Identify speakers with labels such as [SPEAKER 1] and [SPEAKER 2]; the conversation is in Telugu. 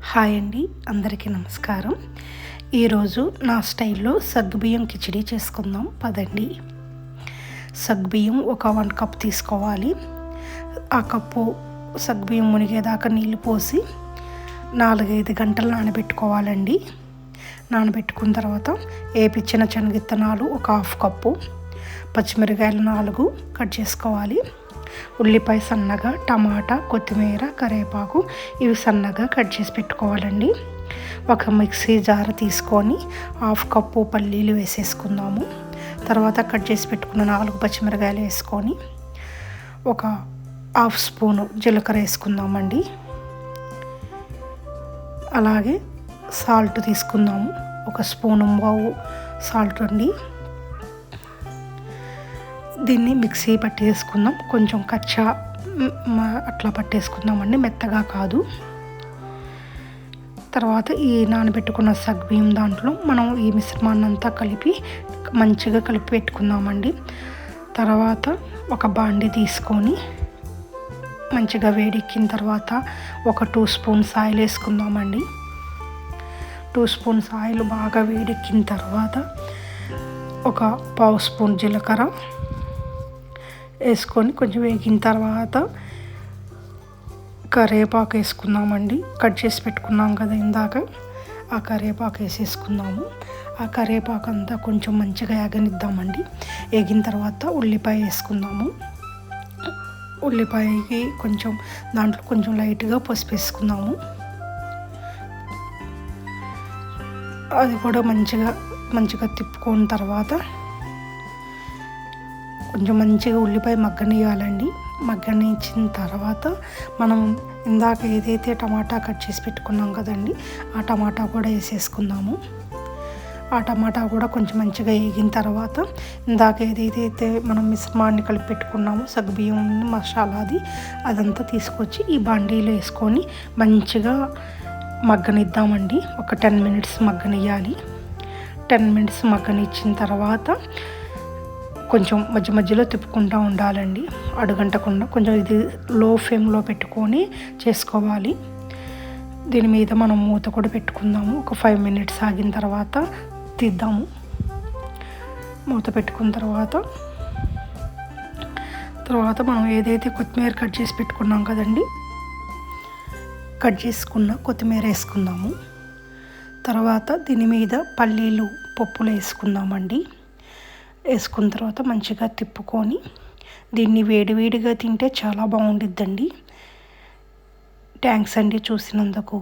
[SPEAKER 1] హాయ్ అండి, అందరికీ నమస్కారం. ఈరోజు నా స్టైల్లో సగ్గుబియ్యం కిచిడి చేసుకుందాం పదండి. సగ్గుబియ్యం ఒక 1 కప్ తీసుకోవాలి. ఆ కప్పు సగ్గుబియ్యం మునిగేదాకా నీళ్ళు పోసి 4-5 గంటలు నానబెట్టుకోవాలండి. నానబెట్టుకున్న తర్వాత ఏపిచ్చిన శనగిత్తనాలు ఒక 1/2 కప్పు, పచ్చిమిరకాయలు 4 కట్ చేసుకోవాలి. ఉల్లిపాయ సన్నగా, టమాటా, కొత్తిమీర, కరివేపాకు ఇవి సన్నగా కట్ చేసి పెట్టుకోవాలండి. ఒక మిక్సీ జార్ తీసుకొని 1/2 కప్పు పల్లీలు వేసేసుకుందాము. తర్వాత కట్ చేసి పెట్టుకున్న 4 పచ్చిమిరకాయలు వేసుకొని ఒక 1/2 స్పూను జీలకర్ర వేసుకుందామండి. అలాగే సాల్ట్ తీసుకుందాము, 1 స్పూను సాల్ట్ అండి. దీన్ని మిక్సీ పట్టేసుకుందాం. కొంచెం కచ్చా అట్లా పట్టేసుకుందామండి, మెత్తగా కాదు. తర్వాత ఈ నానబెట్టుకున్న సగ్గుబియ్యం దాంట్లో మనం ఈ మిశ్రమాన్ని అంతా కలిపి మంచిగా కలిపి పెట్టుకుందామండి. తర్వాత ఒక బాండి తీసుకొని మంచిగా వేడెక్కిన తర్వాత ఒక 2 స్పూన్స్ ఆయిల్ వేసుకుందామండి. 2 స్పూన్స్ ఆయిల్ బాగా వేడెక్కిన తర్వాత ఒక 1/2 స్పూన్ జీలకర్ర వేసుకొని కొంచెం వేగిన తర్వాత కరివేపాకు వేసుకుందామండి. కట్ చేసి పెట్టుకున్నాం కదా ఇందాక, ఆ కరివేపాకు వేసేసుకుందాము. ఆ కరివేపాకు అంతా కొంచెం మంచిగా వేగనిద్దామండి. వేగిన తర్వాత ఉల్లిపాయ వేసుకుందాము. ఉల్లిపాయకి దాంట్లో కొంచెం లైట్గా పసుపు వేసుకుందాము. అది కూడా మంచిగా తిప్పుకున్న తర్వాత కొంచెం మంచిగా ఉల్లిపాయ మగ్గనివ్వాలండి. మగ్గనిచ్చిన తర్వాత మనం ఇందాక ఏదైతే టమాటా కట్ చేసి పెట్టుకున్నాం కదండి, ఆ టమాటా కూడా వేసేసుకుందాము. ఆ టమాటా కూడా కొంచెం మంచిగా వేగిన తర్వాత ఇందాక ఏదైతే మనం మిశ్రమాన్ని కలిపి పెట్టుకున్నామో సగ్గుబియ్యం మసాలాది అదంతా తీసుకొచ్చి ఈ బాండీలో వేసుకొని మంచిగా మగ్గనిద్దామండి. ఒక 10 మినిట్స్ మగ్గనివ్వాలి. 10 మినిట్స్ మగ్గనిచ్చిన తర్వాత కొంచెం మధ్యలో తిప్పుకుంటూ ఉండాలండి, అడుగంటకుండా. కొంచెం ఇది లో ఫ్లేమ్లో పెట్టుకొని చేసుకోవాలి. దీని మీద మనం మూత కూడా పెట్టుకుందాము. ఒక 5 మినిట్స్ ఆగిన తర్వాత తీద్దాము. మూత పెట్టుకున్న తర్వాత మనం ఏదైతే కొత్తిమీర కట్ చేసి పెట్టుకున్నాం కదండి, కట్ చేసుకున్న కొత్తిమీర వేసుకుందాము. తర్వాత దీని మీద పల్లీలు పప్పులు వేసుకుందామండి. వేసుకున్న తర్వాత మంచిగా తిప్పుకొని దీన్ని వేడివేడిగా తింటే చాలా బాగుండిద్దండి. థ్యాంక్స్ అండి చూసినందుకు.